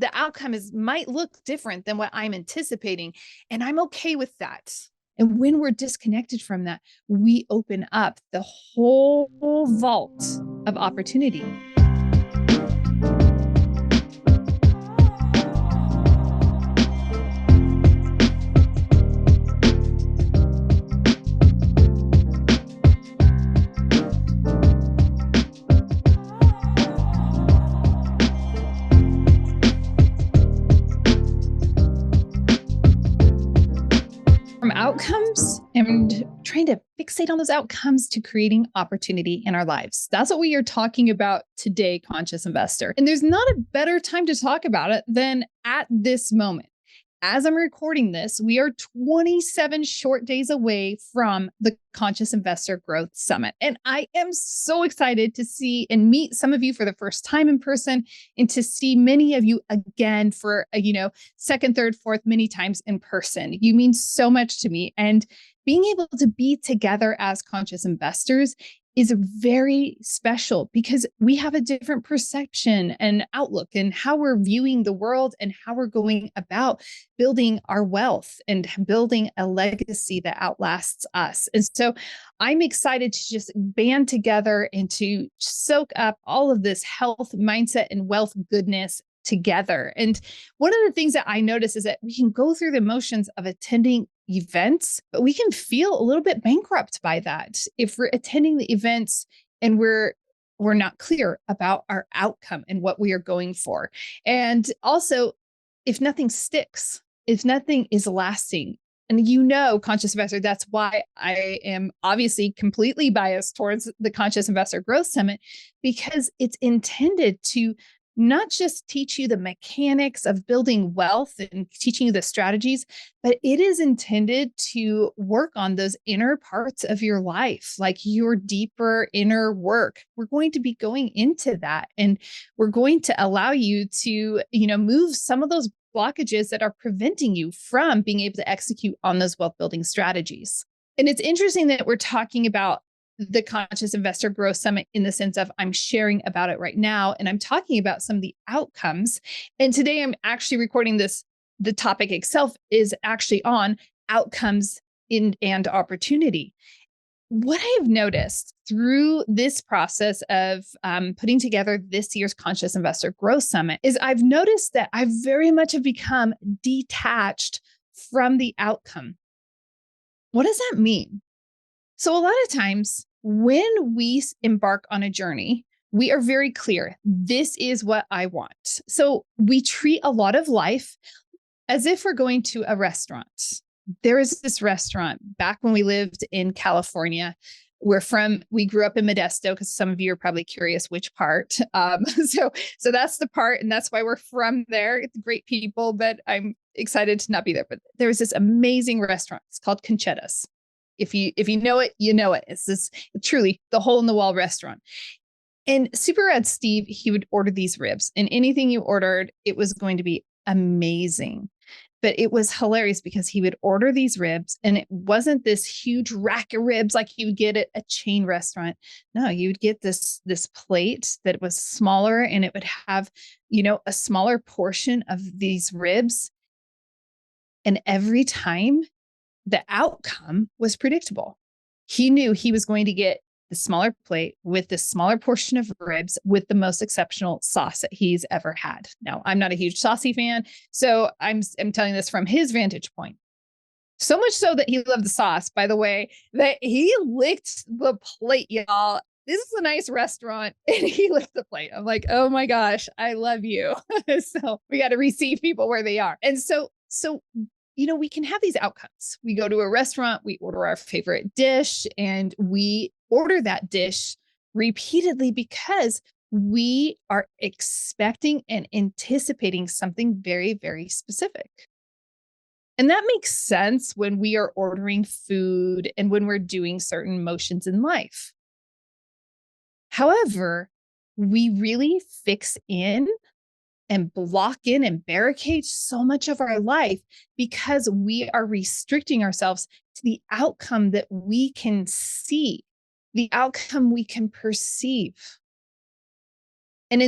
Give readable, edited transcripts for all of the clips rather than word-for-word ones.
the outcome might look different than what I'm anticipating. And I'm okay with that. And when we're disconnected from that, we open up the whole vault of opportunity. From outcomes and trying to fixate on those outcomes to creating opportunity in our lives. That's what we are talking about today, Conscious Investor. And there's not a better time to talk about it than at this moment. As I'm recording this, we are 27 short days away from the Conscious Investor Growth Summit. And I am so excited to see and meet some of you for the first time in person and to see many of you again for, second, third, fourth, many times in person. You mean so much to me. And being able to be together as conscious investors is very special because we have a different perception and outlook and how we're viewing the world and how we're going about building our wealth and building a legacy that outlasts us. And so I'm excited to just band together and to soak up all of this health, mindset, and wealth goodness together. And one of the things that I notice is that we can go through the motions of attending events, but we can feel a little bit bankrupt by that if we're attending the events and we're not clear about our outcome and what we are going for. And also, if nothing sticks, if nothing is lasting, and Conscious Investor, that's why I am obviously completely biased towards the Conscious Investor Growth Summit, because it's intended to not just teach you the mechanics of building wealth and teaching you the strategies, but it is intended to work on those inner parts of your life, like your deeper inner work. We're going to be going into that, and we're going to allow you to, move some of those blockages that are preventing you from being able to execute on those wealth building strategies. And it's interesting that we're talking about the Conscious Investor Growth Summit in the sense of I'm sharing about it right now, and I'm talking about some of the outcomes. And today I'm actually recording this. The topic itself is actually on outcomes and opportunity. What I have noticed through this process of putting together this year's Conscious Investor Growth Summit is I've noticed that I very much have become detached from the outcome. What does that mean? So a lot of times when we embark on a journey, we are very clear, this is what I want. So we treat a lot of life as if we're going to a restaurant. There is this restaurant back when we lived in California. We grew up in Modesto, because some of you are probably curious which part. So that's the part, and that's why we're from there. It's great people, but I'm excited to not be there. But there was this amazing restaurant. It's called Conchetta's. If you know it, you know it. It's this truly the hole in the wall restaurant. And Super Red Steve, he would order these ribs, and anything you ordered, it was going to be amazing. But it was hilarious because he would order these ribs, and it wasn't this huge rack of ribs like you would get at a chain restaurant. No, you would get this plate that was smaller, and it would have, a smaller portion of these ribs. And every time, the outcome was predictable. He knew he was going to get the smaller plate with the smaller portion of ribs with the most exceptional sauce that he's ever had. Now, I'm not a huge saucy fan, so I'm telling this from his vantage point. So much so that he loved the sauce, by the way, that he licked the plate, y'all. This is a nice restaurant, and he licked the plate. I'm like, oh my gosh, I love you. So we got to receive people where they are. And so we can have these outcomes. We go to a restaurant, we order our favorite dish, and we order that dish repeatedly because we are expecting and anticipating something very, very specific. And that makes sense when we are ordering food and when we're doing certain motions in life. However, we really fix in and block in and barricade so much of our life because we are restricting ourselves to the outcome that we can see, the outcome we can perceive. And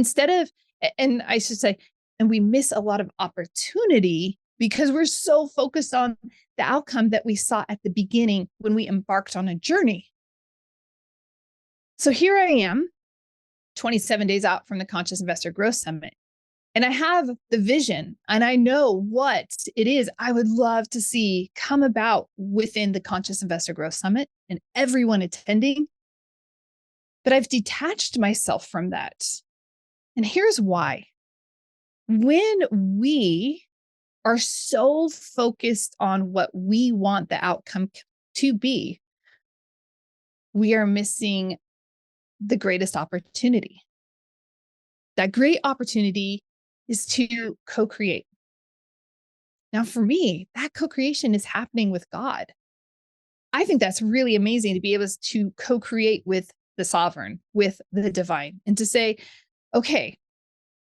And we miss a lot of opportunity because we're so focused on the outcome that we saw at the beginning when we embarked on a journey. So here I am, 27 days out from the Conscious Investor Growth Summit. And I have the vision and I know what it is I would love to see come about within the Conscious Investor Growth Summit and everyone attending. But I've detached myself from that. And here's why. When we are so focused on what we want the outcome to be, we are missing the greatest opportunity. That great opportunity is to co-create. Now, for me, that co-creation is happening with God. I think that's really amazing to be able to co-create with the sovereign, with the divine, and to say, okay,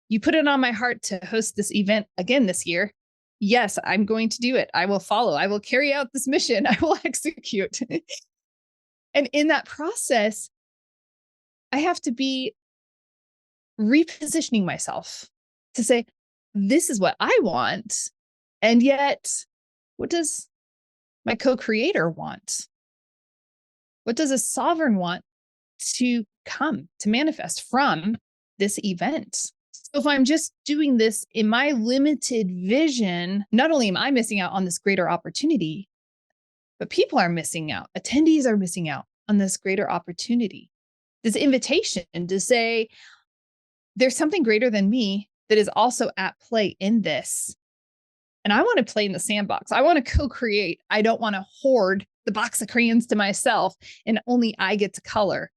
you put it on my heart to host this event again this year. Yes, I'm going to do it. I will follow. I will carry out this mission. I will execute. And in that process, I have to be repositioning myself to say, this is what I want. And yet, what does my co-creator want? What does a sovereign want to come, to manifest from this event? So if I'm just doing this in my limited vision, not only am I missing out on this greater opportunity, but people are missing out. Attendees are missing out on this greater opportunity. This invitation to say, there's something greater than me that is also at play in this. And I want to play in the sandbox. I want to co-create. I don't want to hoard the box of crayons to myself and only I get to color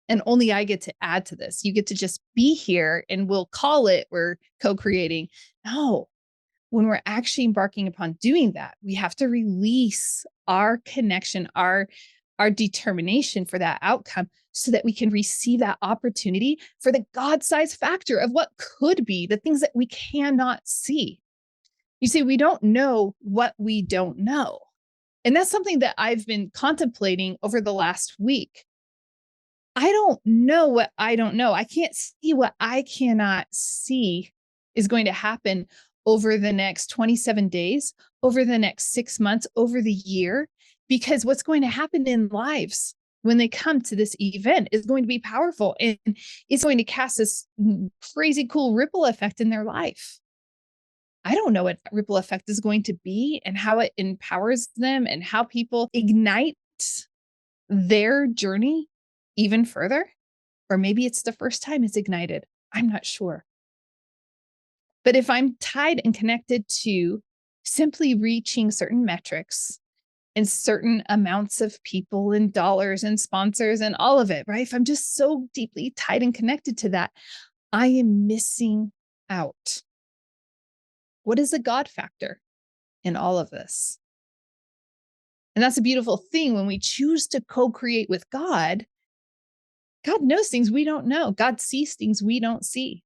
and only I get to add to this. You get to just be here and we'll call it we're co-creating. No, when we're actually embarking upon doing that, we have to release our connection, our determination for that outcome so that we can receive that opportunity for the God-sized factor of what could be, the things that we cannot see. You see, we don't know what we don't know. And that's something that I've been contemplating over the last week. I don't know what I don't know. I can't see what I cannot see is going to happen over the next 27 days, over the next 6 months, over the year, because what's going to happen in lives when they come to this event is going to be powerful and it's going to cast this crazy cool ripple effect in their life. I don't know what that ripple effect is going to be and how it empowers them and how people ignite their journey even further. Or maybe it's the first time it's ignited. I'm not sure. But if I'm tied and connected to simply reaching certain metrics and certain amounts of people and dollars and sponsors and all of it, right? If I'm just so deeply tied and connected to that, I am missing out. What is the God factor in all of this? And that's a beautiful thing when we choose to co-create with God. God knows things we don't know. God sees things we don't see.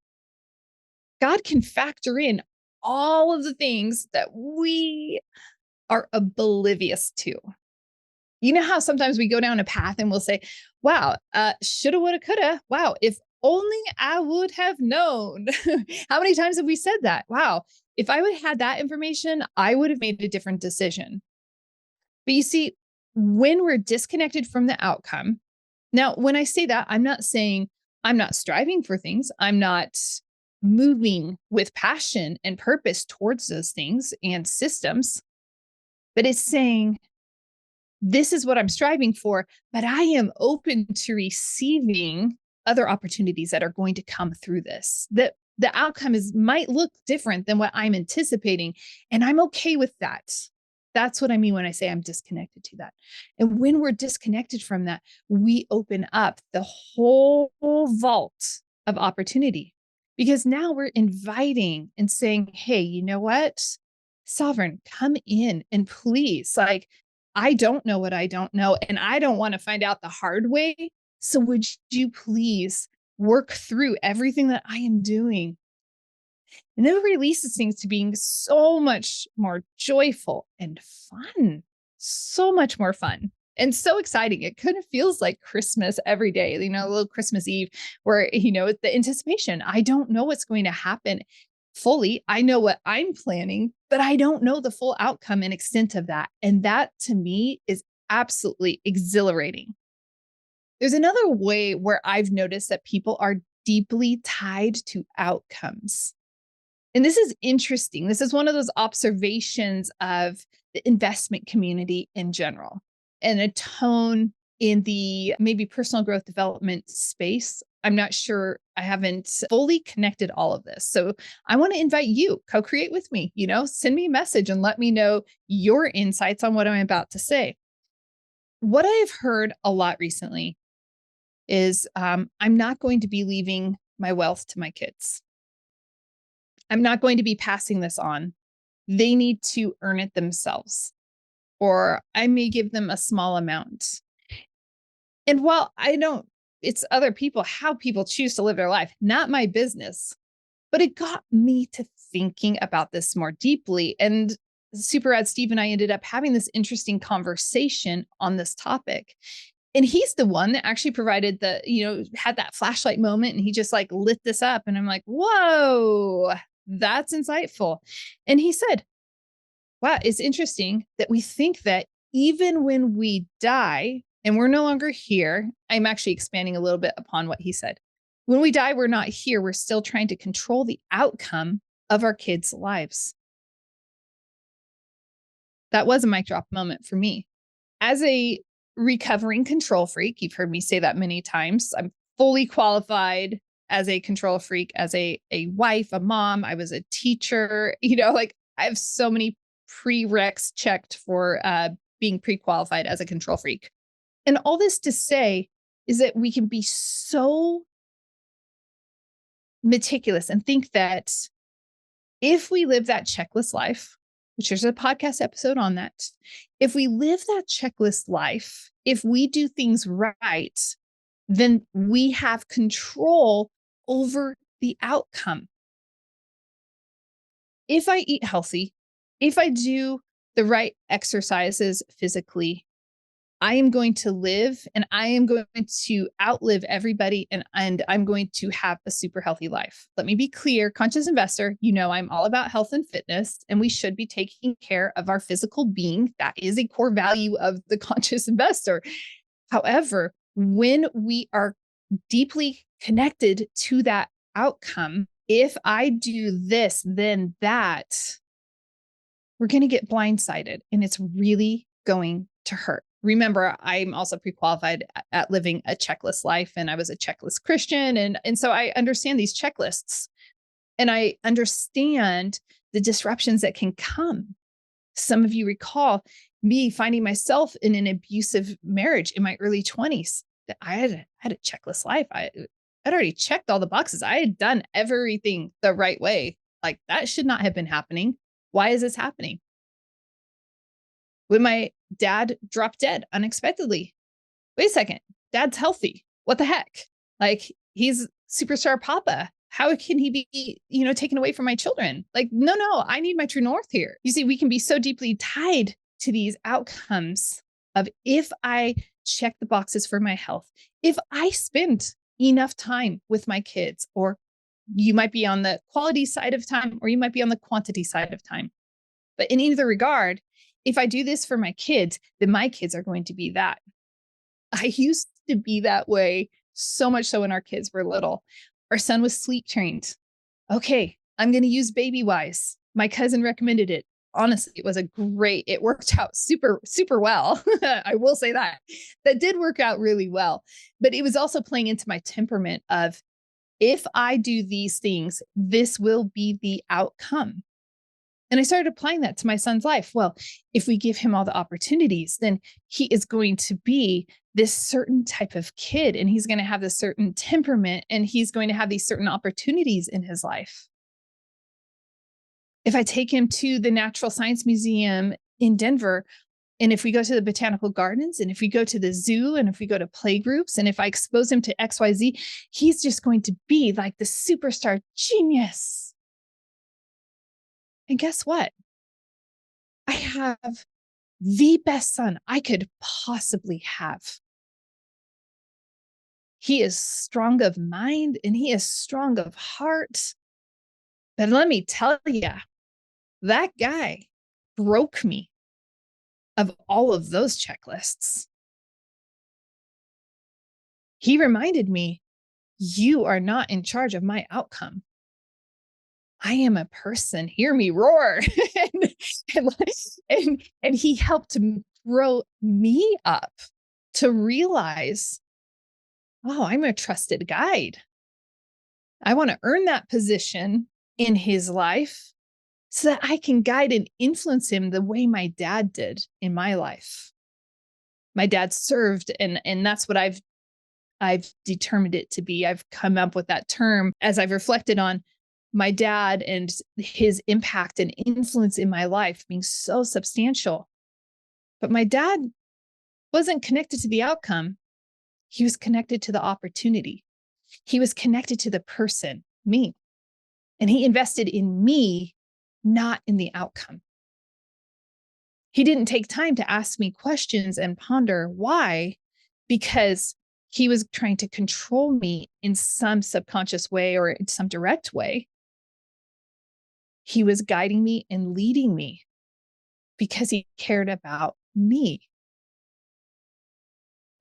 God can factor in all of the things that we are oblivious to. You know how sometimes we go down a path and we'll say, wow, shoulda, woulda, coulda. Wow, if only I would have known. How many times have we said that? Wow, if I would have had that information, I would have made a different decision. But you see, when we're disconnected from the outcome, now, when I say that, I'm not saying I'm not striving for things. I'm not moving with passion and purpose towards those things and systems, but it's saying, this is what I'm striving for, but I am open to receiving other opportunities that are going to come through this. That the outcome might look different than what I'm anticipating, and I'm okay with that. That's what I mean when I say I'm disconnected to that. And when we're disconnected from that, we open up the whole vault of opportunity because now we're inviting and saying, hey, you know what? Sovereign, come in and please, like, I don't know what I don't know, and I don't want to find out the hard way. So would you please work through everything that I am doing? And then it releases things to being so much more joyful and fun, so much more fun and so exciting. It kind of feels like Christmas every day, a little Christmas Eve where, the anticipation, I don't know what's going to happen. fully. I know what I'm planning, but I don't know the full outcome and extent of that. And that to me is absolutely exhilarating. There's another way where I've noticed that people are deeply tied to outcomes. And this is interesting. This is one of those observations of the investment community in general and a tone in the maybe personal growth development space. I'm not sure. I haven't fully connected all of this. So I want to invite you, co-create with me, send me a message and let me know your insights on what I'm about to say. What I have heard a lot recently is I'm not going to be leaving my wealth to my kids. I'm not going to be passing this on. They need to earn it themselves, or I may give them a small amount. And while I don't, it's other people, how people choose to live their life, not my business. But it got me to thinking about this more deeply. And Super Rad Steve and I ended up having this interesting conversation on this topic. And he's the one that actually provided had that flashlight moment and he just like lit this up. And I'm like, whoa, that's insightful. And he said, wow, it's interesting that we think that even when we die and we're no longer here, I'm actually expanding a little bit upon what he said. When we die, we're not here. We're still trying to control the outcome of our kids' lives. That was a mic drop moment for me. As a recovering control freak, you've heard me say that many times. I'm fully qualified as a control freak, as a wife, a mom. I was a teacher, like I have so many prereqs checked for being pre-qualified as a control freak. And all this to say is that we can be so meticulous and think that if we live that checklist life, which there's a podcast episode on that, if we live that checklist life, if we do things right, then we have control over the outcome. If I eat healthy, if I do the right exercises physically, I am going to live and I am going to outlive everybody and I'm going to have a super healthy life. Let me be clear, conscious investor, I'm all about health and fitness and we should be taking care of our physical being. That is a core value of the conscious investor. However, when we are deeply connected to that outcome, if I do this, then that, we're going to get blindsided and it's really going to hurt. Remember, I'm also pre-qualified at living a checklist life and I was a checklist Christian. And so I understand these checklists and I understand the disruptions that can come. Some of you recall me finding myself in an abusive marriage in my early 20s. That I had a checklist life. I'd already checked all the boxes. I had done everything the right way. Like that should not have been happening. Why is this happening? When my dad dropped dead unexpectedly. Wait a second, dad's healthy. What the heck? Like he's superstar papa. How can he be, taken away from my children? Like, no, I need my true north here. You see, we can be so deeply tied to these outcomes of if I check the boxes for my health, if I spend enough time with my kids, or you might be on the quality side of time, or you might be on the quantity side of time. But in either regard, if I do this for my kids, then my kids are going to be that. I used to be that way so much so when our kids were little. Our son was sleep trained. Okay, I'm going to use Baby Wise. My cousin recommended it. Honestly, it worked out super, super well. I will say that. That did work out really well. But it was also playing into my temperament of, if I do these things, this will be the outcome. And I started applying that to my son's life. Well, if we give him all the opportunities, then he is going to be this certain type of kid and he's going to have this certain temperament and he's going to have these certain opportunities in his life. If I take him to the Natural Science Museum in Denver, and if we go to the botanical gardens, and if we go to the zoo, and if we go to play groups, and if I expose him to XYZ, he's just going to be like the superstar genius. And guess what? I have the best son I could possibly have. He is strong of mind and he is strong of heart. But let me tell you, that guy broke me of all of those checklists. He reminded me, you are not in charge of my outcome. I am a person. Hear me roar. and he helped grow me up to realize, oh, I'm a trusted guide. I want to earn that position in his life so that I can guide and influence him the way my dad did in my life. My dad served, and that's what I've determined it to be. I've come up with that term as I've reflected on my dad and his impact and influence in my life being so substantial. But my dad wasn't connected to the outcome. He was connected to the opportunity. He was connected to the person, me. And he invested in me, not in the outcome. He didn't take time to ask me questions and ponder why, because he was trying to control me in some subconscious way or in some direct way. He was guiding me and leading me because he cared about me.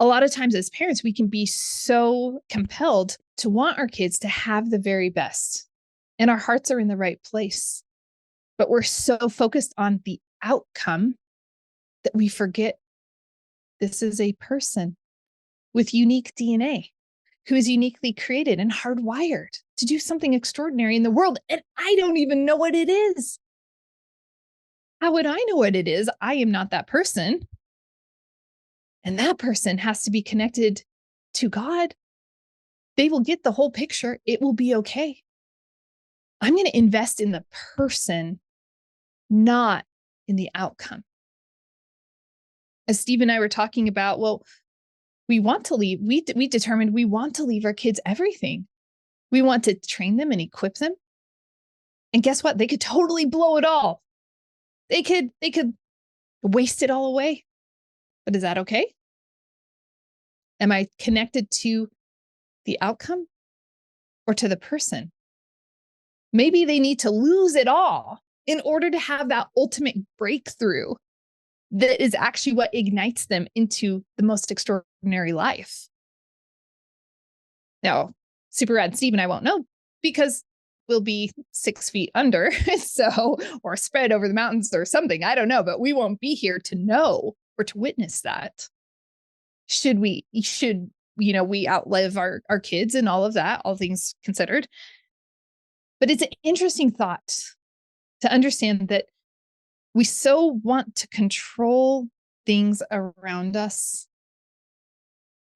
A lot of times as parents, we can be so compelled to want our kids to have the very best, and our hearts are in the right place. But we're so focused on the outcome that we forget this is a person with unique DNA who is uniquely created and hardwired to do something extraordinary in the world. And I don't even know what it is. How would I know what it is? I am not that person. And that person has to be connected to God. They will get the whole picture. It will be okay. I'm going to invest in the person, not in the outcome. As Steve and I were talking about, well, we want to leave. We determined we want to leave our kids everything. We want to train them and equip them. And guess what? They could totally blow it all. They could waste it all away. But is that okay? Am I connected to the outcome or to the person? Maybe they need to lose it all in order to have that ultimate breakthrough that is actually what ignites them into the most extraordinary life. Now, Super Rad Steve and I won't know because we'll be 6 feet under, or spread over the mountains or something. I don't know, but we won't be here to know or to witness that. Should we outlive our kids and all of that, all things considered. But it's an interesting thought to understand that we so want to control things around us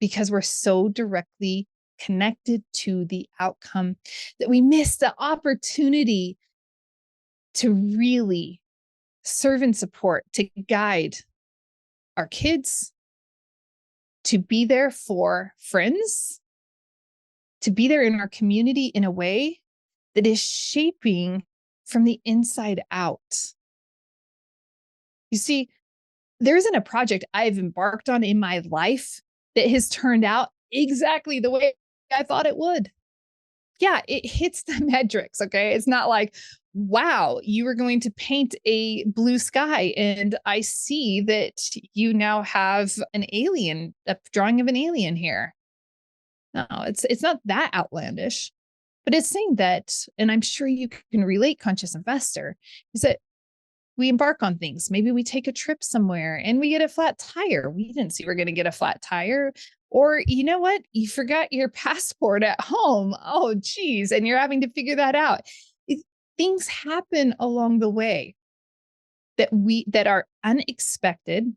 because we're so directly connected to the outcome that we miss the opportunity to really serve and support, to guide our kids, to be there for friends, to be there in our community in a way that is shaping from the inside out. You see, there isn't a project I've embarked on in my life that has turned out exactly the way I thought it would. Yeah, it hits the metrics, okay? It's not like, wow, you were going to paint a blue sky and I see that you now have a drawing of an alien here. No, it's not that outlandish, but it's saying that, and I'm sure you can relate, conscious investor, is that we embark on things. Maybe we take a trip somewhere and we get a flat tire. We didn't see we're going to get a flat tire. Or you know what? You forgot your passport at home. Oh, geez. And you're having to figure that out. Things happen along the way that are unexpected.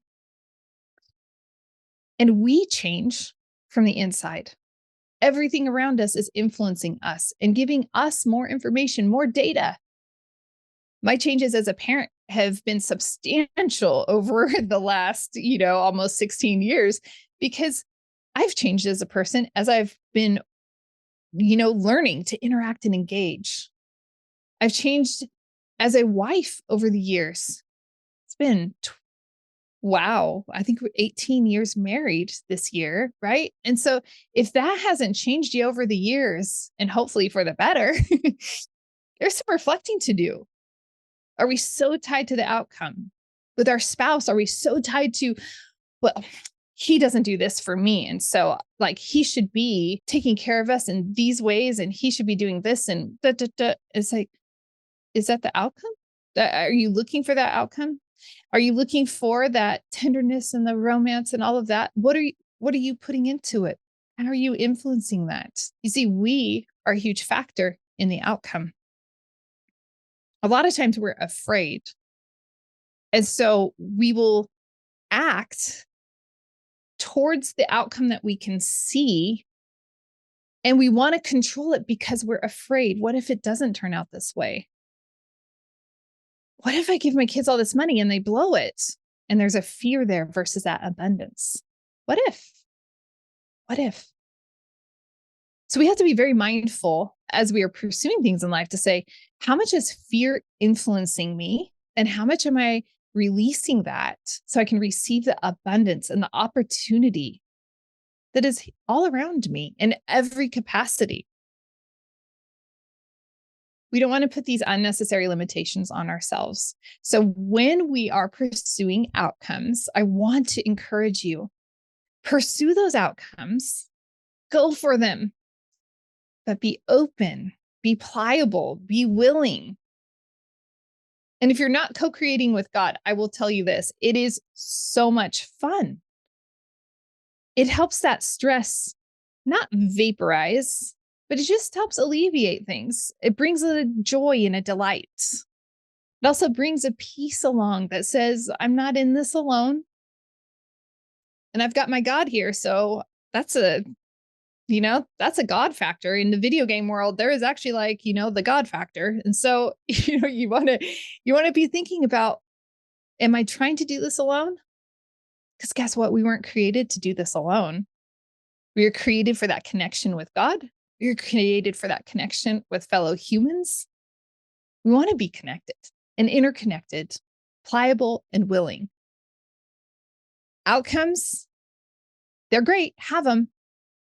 And we change from the inside. Everything around us is influencing us and giving us more information, more data. My changes as a parent have been substantial over the last, almost 16 years because I've changed as a person as I've been, learning to interact and engage. I've changed as a wife over the years. It's been, wow, I think we're 18 years married this year, right? And so if that hasn't changed you over the years, and hopefully for the better, There's some reflecting to do. Are we so tied to the outcome? With our spouse, are we so tied to, well, he doesn't do this for me. And so like he should be taking care of us in these ways and he should be doing this and da, da, da. It's like, is that the outcome? Are you looking for that outcome? Are you looking for that tenderness and the romance and all of that? What are you putting into it? How are you influencing that? You see, we are a huge factor in the outcome. A lot of times we're afraid. And so we will act towards the outcome that we can see. And we want to control it because we're afraid. What if it doesn't turn out this way? What if I give my kids all this money and they blow it? And there's a fear there versus that abundance. What if? What if? So we have to be very mindful as we are pursuing things in life to say, how much is fear influencing me? And how much am I releasing that so I can receive the abundance and the opportunity that is all around me in every capacity? We don't want to put these unnecessary limitations on ourselves. So when we are pursuing outcomes, I want to encourage you, pursue those outcomes, go for them, but be open, be pliable, be willing. And if you're not co-creating with God, I will tell you this, it is so much fun. It helps that stress not vaporize, but it just helps alleviate things. It brings a joy and a delight. It also brings a peace along that says, I'm not in this alone. And I've got my God here. So that's a God factor. In the video game world, there is actually like, the God factor. And so, you want to be thinking about, am I trying to do this alone? Because guess what? We weren't created to do this alone. We are created for that connection with God. You're created for that connection with fellow humans. We want to be connected and interconnected, pliable and willing. Outcomes, they're great, have them,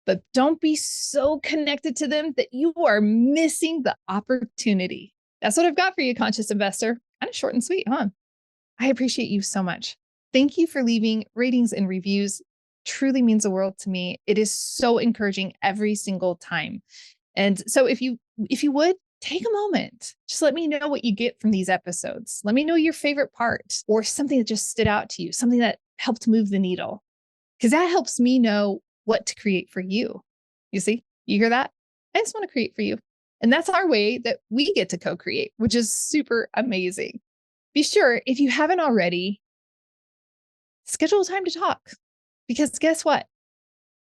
but don't be so connected to them that you are missing the opportunity. That's what I've got for you, conscious investor. Kind of short and sweet, huh? I appreciate you so much. Thank you for leaving ratings and reviews. Truly means the world to me. It is so encouraging every single time. And so if you would take a moment, just let me know what you get from these episodes. Let me know your favorite part or something that just stood out to you, something that helped move the needle, because that helps me know what to create for you. You see, you hear that? I just want to create for you. And that's our way that we get to co-create, which is super amazing. Be sure, if you haven't already, schedule a time to talk. Because guess what?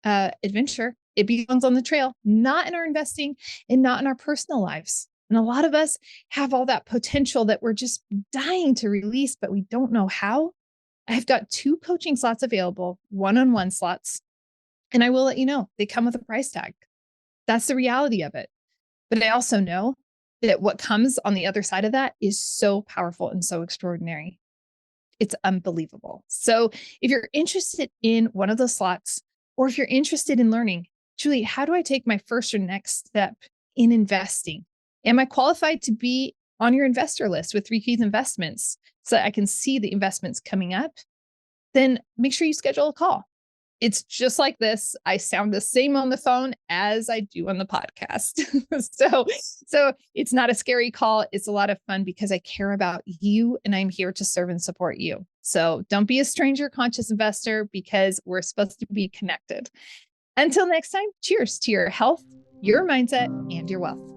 Adventure, it belongs on the trail, not in our investing and not in our personal lives. And a lot of us have all that potential that we're just dying to release, but we don't know how. I've got 2 coaching slots available, one-on-one slots, and I will let you know they come with a price tag. That's the reality of it. But I also know that what comes on the other side of that is so powerful and so extraordinary. It's unbelievable. So if you're interested in one of those slots, or if you're interested in learning, Julie, how do I take my first or next step in investing? Am I qualified to be on your investor list with 3 Keys Investments so that I can see the investments coming up? Then make sure you schedule a call. It's just like this. I sound the same on the phone as I do on the podcast. So it's not a scary call. It's a lot of fun because I care about you and I'm here to serve and support you. So don't be a stranger, conscious investor, because we're supposed to be connected. Until next time, cheers to your health, your mindset, and your wealth.